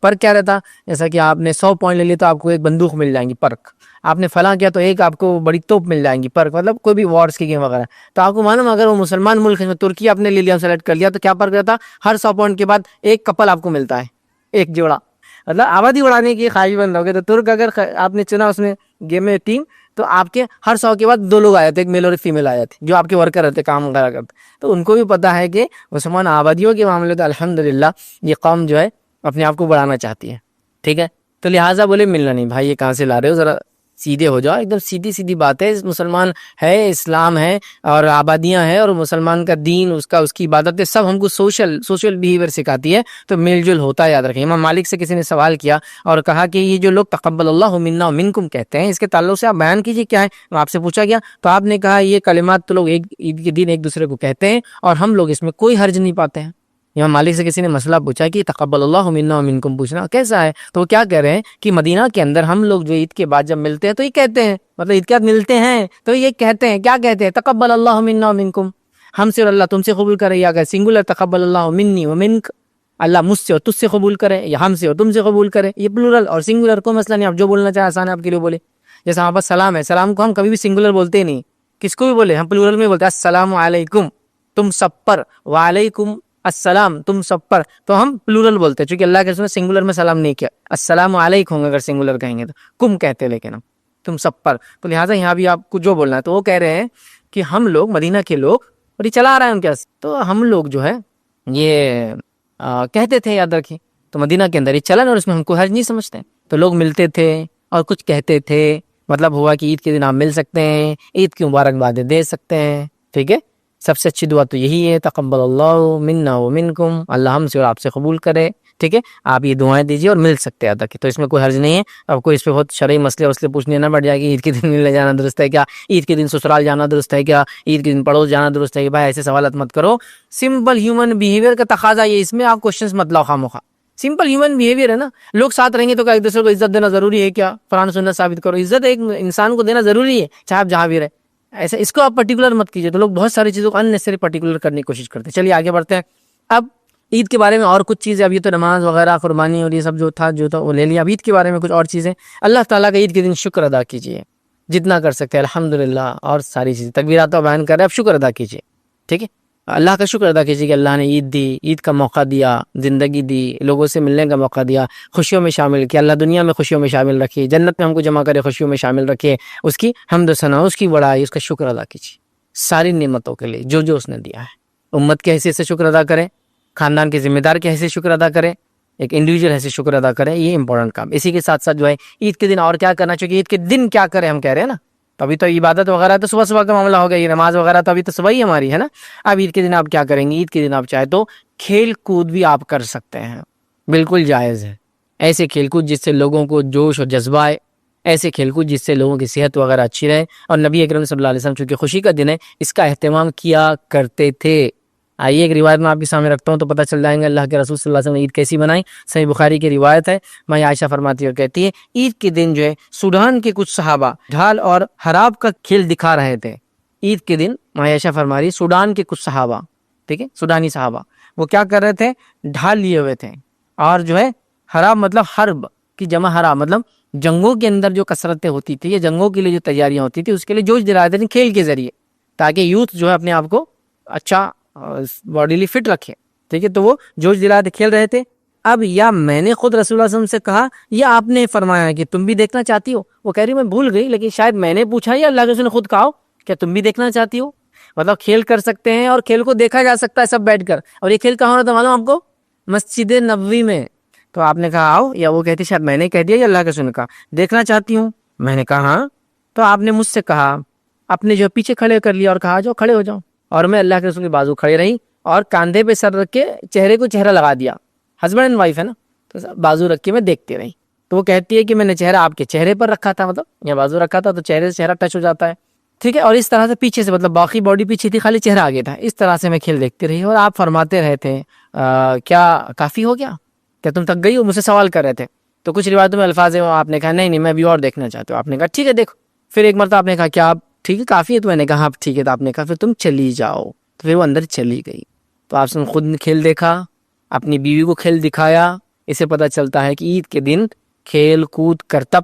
پرک کیا رہتا؟ جیسا کہ آپ نے 100 پوائنٹ لے لیے تو آپ کو ایک بندوق مل جائیں گی، پرک. آپ نے فلاں کیا تو ایک آپ کو بڑی توپ مل جائیں گی، پرک. مطلب کوئی بھی وارز کی گیم وغیرہ. تو آپ کو معلوم اگر وہ مسلمان ملک ہے، ترکی آپ نے لے لیا، سلیکٹ کر لیا، تو کیا پرک رہتا؟ ہر 100 پوائنٹ کے بعد ایک کپل آپ کو ملتا ہے، ایک جوڑا. مطلب آبادی اڑانے کی خواہش بند ہو گئے. تو ترک اگر آپ نے چنا اس میں گیم میں ٹیم، تو آپ کے ہر 100 کے بعد 2 لوگ آ جاتے، ایک میل اور ایک فیمیل آ جاتے، جو آپ کے ورکر رہتے، کام وغیرہ کرتے. تو ان کو بھی پتا ہے کہ مسلمان آبادیوں کے معاملے تو الحمدللہ یہ قوم جو ہے اپنے آپ کو بڑھانا چاہتی ہے. ٹھیک ہے، تو لہٰذا بولے ملنا نہیں. بھائی یہ کہاں سے لا رہے ہو؟ ذرا سیدھے ہو جاؤ. ایک دم سیدھی بات ہے. مسلمان ہے، اسلام ہے اور آبادیاں ہیں، اور مسلمان کا دین، اس کی عبادتیں سب ہم کو سوشل بیہیویئر سکھاتی ہے. تو مل جل ہوتا ہے. یاد رکھیں، امام مالک سے کسی نے سوال کیا اور کہا کہ یہ جو لوگ تقبل اللہ منا ومنکم کہتے ہیں، اس کے تعلق سے آپ بیان کیجیے کیا ہے. آپ سے پوچھا گیا تو آپ نے کہا یہ کلمات تو لوگ عید کے دن ایک دوسرے کو کہتے ہیں اور ہم لوگ اس میں کوئی حرج نہیں پاتے ہیں. امام مالک سے کسی نے مسئلہ پوچھا کہ تقبل اللہ منا ومنکم پوچھنا کیسا ہے؟ تو وہ کیا کہہ رہے ہیں کہ مدینہ کے اندر ہم لوگ جو عید کے بعد جب ملتے ہیں تو یہ کہتے ہیں، مطلب عید کے بعد ملتے ہیں تو یہ کہتے ہیں، کیا کہتے ہیں؟ تقبل اللہ منا ومنکم، ہم سے اور اللہ تم سے قبول کرے. یا اگر سنگولر تقبل اللہ منی ومنک، اللہ مجھ سے اور تجھ سے قبول کرے، یا ہم سے اور تم سے قبول کرے. یہ پلورل اور سنگولر کو مسئلہ نہیں، آپ جو بولنا چاہیں آسان ہے آپ کے لیے بولے. جیسا ہمارے پاس سلام ہے، سلام کو ہم کبھی بھی سنگولر بولتے ہی نہیں، کس کو بھی بولے ہم پلورل میں بولتے ہیں. السلام علیکم تم سب پر، وعلیکم السلام تم سب پر. تو ہم پلورل بولتے ہیں، چونکہ اللہ کے رسول نے سنگولر میں سلام نہیں کیا. السلام علیکم اگر سنگولر کہیں گے تو کم کہتے ہیں، لیکن ہم تم سب پر. تو لہٰذا یہاں بھی آپ کو جو بولنا ہے. تو وہ کہہ رہے ہیں کہ ہم لوگ مدینہ کے لوگ، اور یہ چلا آ رہا ہے ان کے، تو ہم لوگ جو ہے یہ کہتے تھے، یاد رکھیں. تو مدینہ کے اندر یہ چلن اور اس میں ہم کو حرج نہیں سمجھتے. تو لوگ ملتے تھے اور کچھ کہتے تھے. مطلب ہوا کہ عید کے دن آپ مل سکتے ہیں، عید کی مبارکبادیں دے سکتے ہیں. ٹھیک ہے، سب سے اچھی دعا تو یہی ہے تقبل اللہ منا ومنکم، اللہ ہم سے اور آپ سے قبول کرے. ٹھیک ہے، آپ یہ دعائیں دیجیے اور مل سکتے ہیں ادا کی. تو اس میں کوئی حرج نہیں ہے. اب کوئی اس پہ بہت شرعی مسئلے پوچھنے نہ بیٹھ جائے کہ عید کے دن ملنے جانا درست ہے کیا، عید کے دن سسرال جانا درست ہے کیا، عید کے دن پڑوس جانا درست ہے کہ. بھائی ایسے سوالات مت کرو. سمپل ہیومن بیہیویئر کا تقاضا یہ، اس میں آپ کوشچنز مت لاؤ خامخواہ. سمپل ہیومن بیہیویئر ہے نا. لوگ ساتھ رہیں گے تو کیا ایک دوسرے کو عزت دینا ضروری ہے کیا؟ قرآن سنت ثابت کرو. عزت ایک انسان کو دینا ضروری ہے چاہے آپ جہاں بھی رہے. ایسا اس کو آپ پرٹیکولر مت کیجیے. تو لوگ بہت ساری چیزوں کو اننیسری پرٹیکولر کرنے کی کوشش کرتے ہیں. چلیے آگے بڑھتے ہیں. اب عید کے بارے میں اور کچھ چیزیں، اب یہ تو نماز وغیرہ، قربانی اور یہ سب جو تھا وہ لے لیا. اب عید کے بارے میں کچھ اور چیزیں. اللہ تعالیٰ کا عید کے دن شکر ادا کیجیے جتنا کر سکتے ہیں، الحمدللہ، اور ساری چیزیں تکبیرات بیان کر رہے ہیں، اب شکر ادا کیجیے. ٹھیک ہے، اللہ کا شکر ادا کیجیے کہ اللہ نے عید دی، عید کا موقع دیا، زندگی دی، لوگوں سے ملنے کا موقع دیا، خوشیوں میں شامل کیا۔ اللہ دنیا میں خوشیوں میں شامل رکھے، جنت میں ہم کو جمع کرے، خوشیوں میں شامل رکھے، اس کی حمد و ثنا، اس کی بڑائی، اس کا شکر ادا کیجیے ساری نعمتوں کے لیے جو اس نے دیا ہے۔ امت کے حیثیت سے شکر ادا کریں، خاندان کے ذمہ دار کے حیثیت سے شکر ادا کریں، ایک انڈیویجول حیثیت سے شکر ادا کریں، یہ امپورٹنٹ کام۔ اسی کے ساتھ ساتھ جو ہے عید کے دن اور کیا کرنا چاہیے، عید کے دن کیا کریں ہم کہہ رہے ہیں نا، تو ابھی تو عبادت وغیرہ تو صبح کا معاملہ ہو گیا، یہ نماز وغیرہ تو ابھی تو صبح ہی ہماری ہے نا۔ اب عید کے دن آپ کیا کریں گے؟ عید کے دن آپ چاہے تو کھیل کود بھی آپ کر سکتے ہیں، بالکل جائز ہے۔ ایسے کھیل کود جس سے لوگوں کو جوش اور جذبہ آئے، ایسے کھیل کود جس سے لوگوں کی صحت وغیرہ اچھی رہے، اور نبی اکرم صلی اللہ علیہ وسلم چونکہ خوشی کا دن ہے اس کا اہتمام کیا کرتے تھے۔ آئیے ایک روایت میں آپ کے سامنے رکھتا ہوں تو پتہ چل جائیں گے اللہ کے رسول صلی اللہ علیہ وسلم نے عید کیسی بنائی۔ صحیح بخاری کی روایت ہے، میں عائشہ فرماتی ہے اور کہتی ہے عید کے دن جو ہے سوڈان کے کچھ صحابہ ڈھال اور حراب کا کھیل دکھا رہے تھے۔ عید کے دن عائشہ فرما رہی سوڈان کے کچھ صحابہ، ٹھیک ہے، سوڈانی صحابہ، وہ کیا کر رہے تھے؟ ڈھال لیے ہوئے تھے، اور جو ہے حراب مطلب حرب کی جمع، حراب مطلب جنگوں کے اندر جو کثرتیں ہوتی تھی یا جنگوں کے لیے جو تیاریاں ہوتی تھی اس کے لیے جوش دلاتے تھے کھیل کے ذریعے، تاکہ یوتھ جو ہے اپنے آپ کو اچھا باڈیلی فٹ رکھے، ٹھیک ہے۔ تو وہ جوش دلاتے کھیل رہے تھے۔ اب یا میں نے خود رسول اللہ صلی اللہ علیہ وسلم سے کہا یا آپ نے فرمایا کہ تم بھی دیکھنا چاہتی ہو؟ وہ کہہ رہی میں بھول گئی، لیکن شاید میں نے پوچھا یا اللہ کے رسول نے خود کہا کیا تم بھی دیکھنا چاہتی ہو؟ مطلب کھیل کر سکتے ہیں اور کھیل کو دیکھا جا سکتا ہے سب بیٹھ کر۔ اور یہ کھیل کہاں ہو رہا تھا معلوم آپ کو؟ مسجد نبوی میں۔ تو آپ نے کہا آؤ، یا وہ کہتی شاید میں نے کہہ دیا یا اللہ کے رسول نے کہا دیکھنا چاہتی ہوں؟ میں نے کہا ہاں۔ تو آپ نے مجھ سے کہا، اپنے جو پیچھے کھڑے کر لیا اور کہا جاؤ کھڑے ہو جاؤ، اور میں اللہ کے رسول کے بازو کھڑے رہی اور کاندھے پہ سر رکھ کے چہرے کو چہرہ لگا دیا، ہسبینڈ اینڈ وائف ہے نا، تو بازو رکھ کے میں دیکھتی رہی۔ تو وہ کہتی ہے کہ میں نے چہرہ آپ کے چہرے پر رکھا تھا، مطلب یا بازو رکھا تھا تو چہرے سے چہرہ ٹچ ہو جاتا ہے، ٹھیک ہے، اور اس طرح سے پیچھے سے مطلب باقی باڈی پیچھے تھی، خالی چہرہ آگے تھا، اس طرح سے میں کھیل دیکھتی رہی۔ اور آپ فرماتے رہے تھے کیا کافی ہو گیا، کیا تم تک گئی ہو؟ مجھ سے سوال کر رہے تھے۔ تو کچھ روایتوں میں الفاظ ہیں، آپ نے کہا نہیں میں بھی اور دیکھنا چاہتے ہو۔ آپ نے کہا ٹھیک ہے دیکھو۔ پھر ایک مرتبہ آپ نے کہا کیا آپ ٹھیک ہے کافی ہے؟ تو میں نے کہا ٹھیک ہے۔ تو آپ نے کہا پھر تم چلی جاؤ۔ تو پھر وہ اندر چلی گئی۔ تو آپ نے خود نے کھیل دیکھا، اپنی بیوی کو کھیل دکھایا۔ اسے پتہ چلتا ہے کہ عید کے دن کھیل کود، کرتب،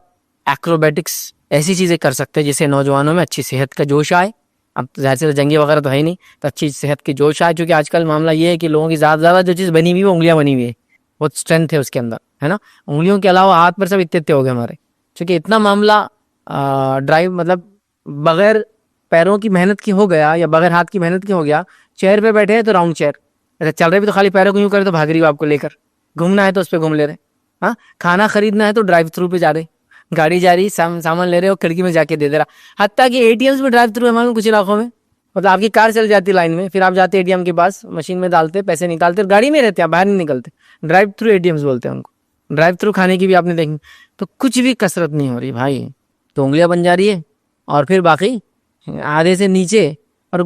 ایکروبیٹکس ایسی چیزیں کر سکتے ہیں جس سے نوجوانوں میں اچھی صحت کا جوش آئے۔ اب ظاہر سے جنگی وغیرہ تو ہے ہی نہیں، تو اچھی صحت کی جوش آئے، کیونکہ آج کل معاملہ یہ ہے کہ لوگوں کی زیادہ جو چیز بنی ہوئی ہے وہ انگلیاں بنی ہوئی ہے، بہت اسٹرینتھ ہے اس کے اندر، ہے نا۔ انگلیوں کے علاوہ ہاتھ پر سب اتنے ہو گئے ہمارے، چونکہ اتنا معاملہ ڈرائیو مطلب بغیر پیروں کی محنت کی ہو گیا یا بغیر ہاتھ کی محنت کی ہو گیا۔ چیئر پہ بیٹھے ہیں تو راؤنڈ چیئر، چل رہے بھی تو خالی پیروں کو یوں کرے تو بھاگ رہی ہو آپ کو لے کر، گھومنا ہے تو اس پہ گھوم لے رہے، ہاں کھانا خریدنا ہے تو ڈرائیو تھرو پہ جا رہے، گاڑی جا رہی سامان لے رہے ہو کھڑکی میں جا کے دے دے رہا، حتیٰ کہ اے ٹی ایمز بھی ڈرائیو تھرو ہمارے کچھ علاقوں میں، مطلب آپ کی کار چل جاتی لائن میں، پھر آپ جاتے اے ٹی ایم کے پاس، مشین میں ڈالتے پیسے نکالتے، گاڑی میں رہتے آپ باہر نہیں نکلتے، drive through ATMs بولتے ہیں ان کو، ڈرائیو تھرو کھانے کی بھی آپ نے دیکھی۔ تو کچھ بھی کثرت نہیں ہو رہی بھائی، تو انگلیاں بن جا رہی ہے، اور پھر باقی آدھے سے نیچے اور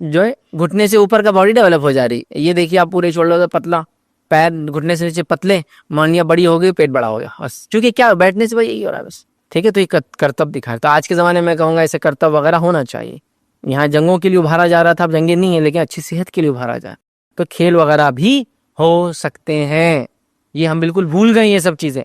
جو ہے گھٹنے سے اوپر کا باڈی ڈیولپ ہو جا رہی ہے۔ یہ دیکھیے آپ پورے شولڈر سے پتلا، پیر گھٹنے سے نیچے پتلے، مانیاں بڑی ہو گئی، پیٹ بڑا ہو گیا، بس چونکہ کیا بیٹھنے سے بھائی یہی ہو رہا ہے بس، ٹھیک ہے۔ تو یہ کرتب دکھا ہے، تو آج کے زمانے میں کہوں گا ایسے کرتب وغیرہ ہونا چاہیے۔ یہاں جنگوں کے لیے ابھارا جا رہا تھا، اب جنگیں نہیں ہیں لیکن اچھی صحت کے لیے ابھارا جائے، تو کھیل وغیرہ بھی ہو سکتے ہیں۔ یہ ہم بالکل بھول گئے یہ سب چیزیں،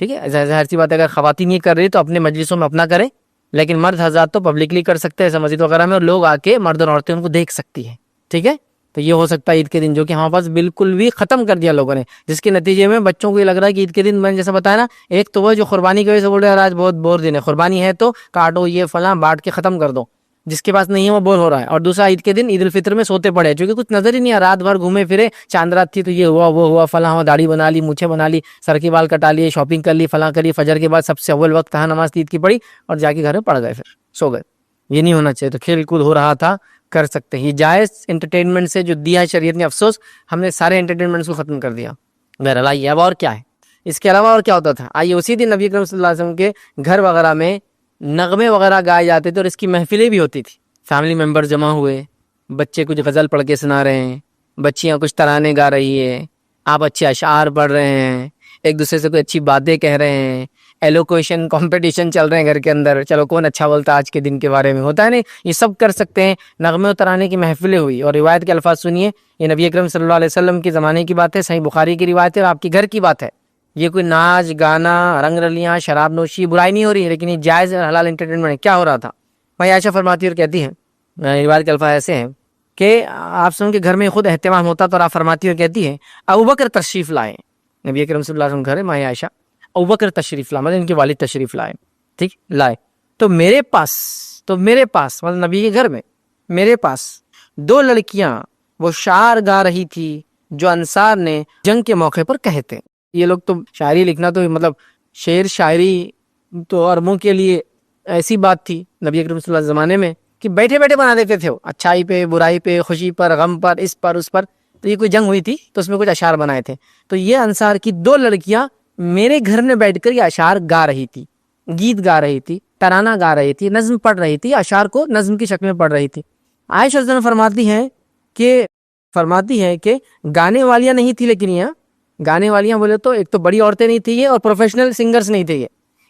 ٹھیک ہے۔ ظاہر سی بات ہے اگر خواتین یہ کر رہی تو اپنے مجلسوں میں اپنا کریں، لیکن مرد حضرات تو پبلکلی کر سکتے ہیں مسجد وغیرہ میں، اور لوگ آ کے مرد اور عورتیں ان کو دیکھ سکتی ہیں، ٹھیک ہے۔ تو یہ ہو سکتا ہے عید کے دن، جو کہ ہمارے پاس بالکل بھی ختم کر دیا لوگوں نے، جس کے نتیجے میں بچوں کو یہ لگ رہا ہے کہ عید کے دن میں نے جیسا بتایا نا، ایک تو وہ جو قربانی کی وجہ سے بول رہے ہیں آج بہت بور دن ہے، قربانی ہے تو کاٹو یہ فلاں بانٹ کے ختم کر دو، جس کے پاس نہیں ہے وہ بور ہو رہا ہے۔ اور دوسرا عید کے دن عید الفطر میں سوتے پڑے، چونکہ کچھ نظر ہی نہیں آ، رات بھر گھومے پھرے، چاند رات تھی تو یہ ہوا وہ ہوا فلاں ہوا، داڑھی بنا لی، مونچھیں بنا لی، سر کے بال کٹا لیے، شاپنگ کر لی، فلاں کری، فجر کے بعد سب سے اول وقت کہاں نماز عید کی پڑھی اور جا کے گھر میں پڑ گئے، پھر سو گئے۔ یہ نہیں ہونا چاہیے۔ تو کھیل کود ہو رہا تھا، کر سکتے ہیں، یہ جائز انٹرٹینمنٹ سے جو دیا ہے شریعت نے، افسوس ہم نے سارے انٹرٹینمنٹس کو ختم کر دیا۔ بہرحال آئیے اب اور کیا ہے اس کے علاوہ اور کیا ہوتا تھا؟ آئیے اسی دن نبی اکرم صلی اللہ علیہ وسلم کے گھر وغیرہ میں نغمے وغیرہ گائے جاتے تھے، اور اس کی محفلیں بھی ہوتی تھی، فیملی ممبر جمع ہوئے، بچے کچھ غزل پڑھ کے سنا رہے ہیں، بچیاں کچھ ترانے گا رہی ہے، آپ اچھے اشعار پڑھ رہے ہیں، ایک دوسرے سے کوئی اچھی باتیں کہہ رہے ہیں، ایلوکویشن کمپٹیشن چل رہے ہیں گھر کے اندر، چلو کون اچھا بولتا آج کے دن کے بارے میں، ہوتا ہے نہیں، یہ سب کر سکتے ہیں۔ نغمے و ترانے کی محفلیں ہوئی، اور روایت کے الفاظ سنیے، یہ نبی اکرم صلی اللہ علیہ وسلم کے زمانے کی بات ہے، صحیح بخاری کی روایت ہے، اور آپ کے گھر کی بات ہے۔ یہ کوئی ناچ گانا، رنگ رلیاں، شراب نوشی، برائی نہیں ہو رہی ہے، لیکن یہ جائز اور حلال انٹرٹینمنٹ ہے۔ کیا ہو رہا تھا؟ میں عائشہ فرماتی اور کہتی ہیں، روایت کے الفاظ ایسے ہیں کہ آپ سن کے گھر میں خود اہتمام ہوتا تو آپ فرماتی ہو، کہتی ہے ابوبکر تشریف لائے، نبی کریم صلی اللہ علیہ وسلم گھر ہے، ماں عائشہ ابوبکر تشریف لائے، مطلب ان کے والد تشریف لائے، ٹھیک لائے، تو میرے پاس مطلب نبی کے گھر میں میرے پاس 2 لڑکیاں وہ شعر گا رہی تھی جو انصار نے جنگ کے موقع پر کہے تھے۔ یہ لوگ تو شاعری لکھنا تو مطلب شعر شاعری تو عربوں کے لیے ایسی بات تھی نبی اکرم صلی اللہ علیہ وسلم زمانے میں کہ بیٹھے بیٹھے بنا دیتے تھے، وہ اچھائی پہ برائی پہ خوشی پر غم پر اس پر اس پر۔ تو یہ کوئی جنگ ہوئی تھی تو اس میں کچھ اشعار بنائے تھے، تو یہ انصار کی 2 لڑکیاں میرے گھر میں بیٹھ کر یہ اشعار گا رہی تھی، گیت گا رہی تھی، ترانہ گا رہی تھی، نظم پڑھ رہی تھی، اشعار کو نظم کی شکل میں پڑھ رہی تھی۔ عائشہ رضی اللہ عنہا فرماتی ہے کہ گانے والیاں نہیں تھی، لیکن یہاں گانے والیاں بولے تو ایک تو بڑی عورتیں نہیں تھی یہ، اور پروفیشنل سنگرز نہیں تھے یہ،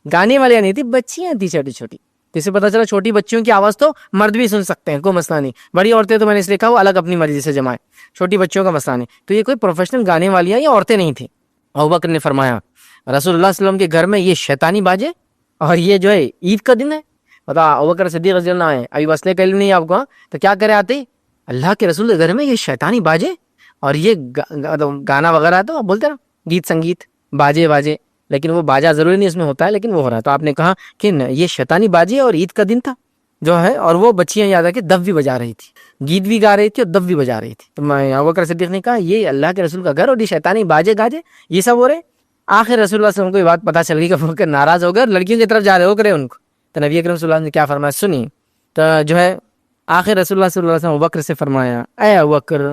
گانے والیاں نہیں تھی، بچیاں تھی چھوٹی چھوٹی، جس سے پتا چلا چھوٹی بچیوں کی آواز تو مرد بھی سن سکتے ہیں، کوئی مسئلہ نہیں، بڑی عورتیں تو میں نے اس لیے کہا وہ الگ اپنی مرضی سے جمائیں، چھوٹی بچیوں کا مسئلہ نہیں، تو یہ کوئی پروفیشنل گانے والیاں یا عورتیں نہیں تھیں۔ ابوبکر نے فرمایا رسول اللہ صلی اللہ علیہ وسلم کے گھر میں یہ شیطانی باجے اور یہ جو ہے عید کا دن ہے، بتا ابوبکر صدیق رضی اللہ عنہ ابھی وصلے کا علم نہیں آپ کو، تو کیا کرے آتے اللہ کے رسول کے گھر میں یہ شیطانی باجے اور یہ گانا وغیرہ ہے، تو آپ بولتے نا گیت سنگیت باجے لیکن وہ باجا ضروری نہیں اس میں ہوتا ہے، لیکن وہ ہو رہا ہے، تو آپ نے کہا کہ یہ شیطانی باجے اور عید کا دن تھا جو ہے، اور وہ بچیاں یاد ہے کہ دف بھی بجا رہی تھی، گیت بھی گا رہی تھی اور دف بھی بجا رہی تھی، تو میں ابوبکر صدیق نے کہا یہ اللہ کے رسول کا گھر اور یہ شیطانی باجے گاجے یہ سب ہو رہے۔ آخر رسول اللہ صلی اللہ علیہ وسلم کو یہ بات پتہ چل گئی کہ ابوبکر ناراض ہو گئے، لڑکیوں کی طرف جا رہے ہو کرے ان کو، تو نبی اکرم صلی اللہ علیہ وسلم نے کیا فرمایا سنی، تو جو ہے آخر رسول اللہ صلی اللہ علیہ وسلم ابوبکر سے فرمایا اے ابوبکر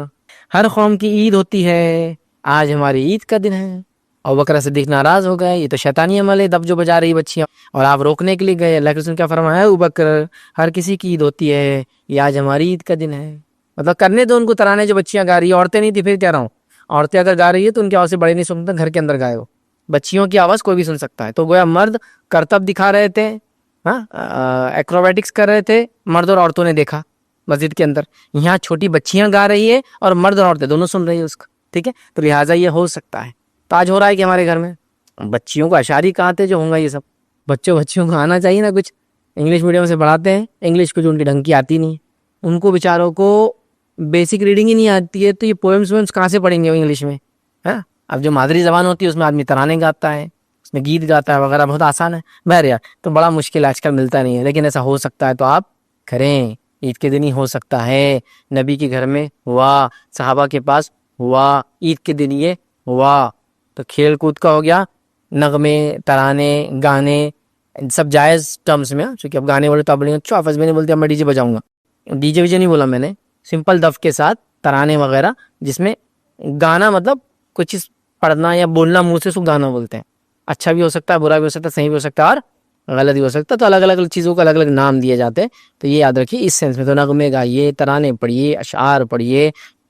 ہر قوم کی عید ہوتی ہے، آج ہماری عید کا دن ہے۔ ابوبکر صدیق ناراض ہو گئے، یہ تو شیطانی عمل ہے، دف جو بجا رہی بچیاں، اور آپ روکنے کے لیے گئے، اللہ کے رسول نے کیا فرمایا ابوبکر ہر کسی کی عید ہوتی ہے، یہ آج ہماری عید کا دن ہے، مطلب کرنے دو ان کو ترانے جو بچیاں گا رہی ہیں، عورتیں نہیں تھی، پھر کہہ رہا ہوں عورتیں اگر گا رہی ہے تو ان کی آواز سے بڑے نہیں سنتے، گھر کے اندر گائے ہو، بچیوں کی آواز کوئی بھی سن سکتا ہے، تو گویا مرد کرتب دکھا رہے تھے، ایکروبیٹکس کر رہے تھے، مرد اور عورتوں نے دیکھا مسجد کے اندر، یہاں چھوٹی بچیاں گا رہی ہے اور مرد اور عورتیں دونوں سن رہی ہے اس کو، ٹھیک ہے، تو لہٰذا یہ ہو سکتا ہے۔ تو آج ہو رہا ہے کہ ہمارے گھر میں بچیوں کو اشعاری کہاں تھے جو ہوں گا، یہ سب بچیوں کو آنا چاہیے نا، کچھ انگلش میڈیم سے پڑھاتے ہیں، انگلش کو جو ان کی ڈھنگ کی آتی نہیں ہے، ان کو بیچاروں کو بیسک ریڈنگ ہی نہیں آتی ہے، تو یہ پوئمس کہاں سے پڑھیں گے وہ انگلش میں؟ اب جو مادری زبان ہوتی ہے اس میں آدمی ترانے گاتا ہے، اس میں گیت گاتا ہے وغیرہ، بہت آسان ہے، بہر یار تو بڑا مشکل آج کل ملتا نہیں ہے، لیکن ایسا ہو سکتا ہے تو آپ کریں، عید کے دن ہی ہو سکتا ہے، نبی کے گھر میں ہوا، صحابہ کے پاس ہوا، عید کے دن یہ ہوا، تو کھیل کود کا ہو گیا، نغمے ترانے گانے سب جائز ٹرمز میں، چونکہ اب گانے والے تو آپ بولیں گے آفس میں نہیں بولتے اب میں ڈی جے بجاؤں گا، ڈی جے ویجے نہیں بولا میں نے، سمپل دف کے ساتھ ترانے وغیرہ، جس میں گانا مطلب کچھ چیز پڑھنا یا بولنا منہ سے، اس کو گانا بولتے ہیں، اچھا بھی ہو سکتا ہے، برا بھی ہو سکتا ہے، صحیح بھی ہو سکتا ہے اور غلط بھی ہو سکتا ہے، تو الگ الگ چیزوں کو الگ الگ نام دیے جاتے ہیں، تو یہ یاد رکھیے اس سینس میں، تو نغمے گائیے، ترانے پڑھیے، اشعار پڑھیے،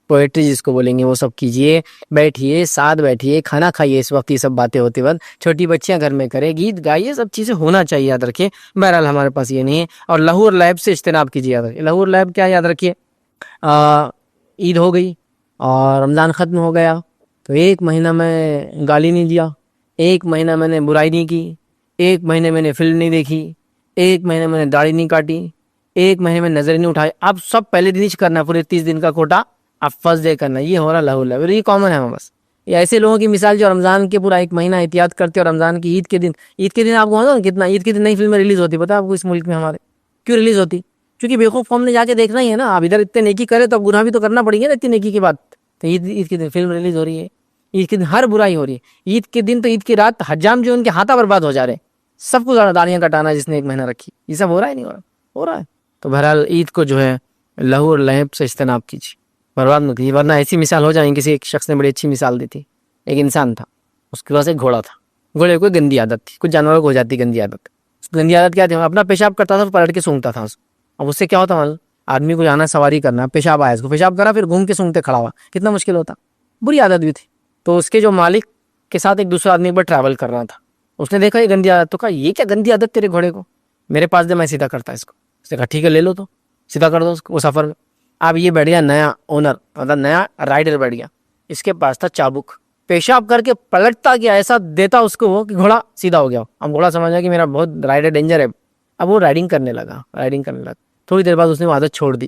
پوئٹری جس کو بولیں گے وہ سب کیجیے، بیٹھیے ساتھ بیٹھیے، کھانا کھائیے، اس وقت یہ سب باتیں ہوتی وقت، چھوٹی بچیاں گھر میں کرے، گیت گائیے، سب چیزیں ہونا چاہیے، یاد رکھیے، بہرحال ہمارے پاس یہ نہیں ہے، اور لہو اور لعب سے اجتناب کیجیے، یاد رکھیے لہو اور لعب کیا، یاد رکھیے عید ہو گئی اور رمضان ختم ہو گیا، تو 1 مہینہ میں گالی نہیں دیا، 1 مہینہ میں نے برائی نہیں کی، 1 مہینے میں نے فلم نہیں دیکھی، 1 مہینے میں نے داڑھی نہیں کاٹی، 1 مہینے میں نظر نہیں اٹھائی، اب سب پہلے دن ہی کرنا، پورے 30 دن کا کوٹا اب فرسٹ ڈے کرنا، یہ ہو رہا لہو لعب، یہ کامن ہے بس، یہ ایسے لوگوں کی مثال جو رمضان کے پورا 1 مہینہ احتیاط کرتے اور رمضان کی عید کے دن آپ کو کتنا عید کے دن نئی فلمیں ریلیز ہوتی، پتا آپ کو اس ملک میں ہمارے کیوں ریلیز ہوتی؟ کیونکہ بیوقوف قوم نے جا کے دیکھنا ہی ہے نا، آپ ادھر اتنے نیکی کرے تو اب گناہ بھی تو کرنا پڑیں گے نا اتنی نیکی کے بعد، تو عید کے دن فلم ریلیز ہو رہی ہے، عید کے دن ہر برائی ہو رہی ہے، عید کے دن تو عید کی رات حجام جو ان کے ہاتھا برباد ہو جا رہے ہیں، سب کو داڑیاں کٹانا جس نے 1 مہینہ رکھی، یہ سب ہو رہا ہے نہیں ہو رہا ہے، تو بہرحال عید کو جو ہے لہو اور لعب سے اجتناب کیجیے، برباد مت کیجیے، ورنہ ایسی مثال ہو جائیں، کسی ایک شخص نے بڑی اچھی مثال دی تھی، ایک انسان تھا، اس کے پاس ایک گھوڑا تھا، گھوڑے کو گندی عادت تھی، کچھ جانوروں کو ہو جاتی گندی عادت، اس گندی عادت کیا تھی، اپنا پیشاب کرتا تھا پلٹ کے سونگتا تھا، اب اس سے کیا ہوتا معلوم، آدمی کو جانا سواری کرنا، پیشاب آیا، اس کو پیشاب کرا، پھر گھوم کے سونگتے کھڑا ہوا، کتنا مشکل ہوتا، بری عادت بھی تھی، تو اس کے جو مالک کے ساتھ ایک دوسرا آدمی ایک بار ٹریول کر رہا تھا، اس نے دیکھا یہ گندی عادت، تو کہا یہ کیا گندی عادت تیرے گھوڑے کو، میرے پاس دے میں سیدھا کرتا اس کو، اس نے کہا ٹھیک ہے لے لو، تو سیدھا کر دو اس کو، وہ سفر میں اب یہ بیٹھ گیا نیا اونر، مطلب نیا رائڈر بیٹھ گیا، اس کے پاس تھا چابک، پیشاب کر کے پلٹتا گیا، ایسا دیتا اس کو وہ کہ گھوڑا سیدھا ہو گیا، اب گھوڑا سمجھا کہ میرا بہت رائڈر ڈینجر ہے، اب وہ رائڈنگ کرنے لگا، تھوڑی دیر بعد اس نے وہ عادت چھوڑ دی،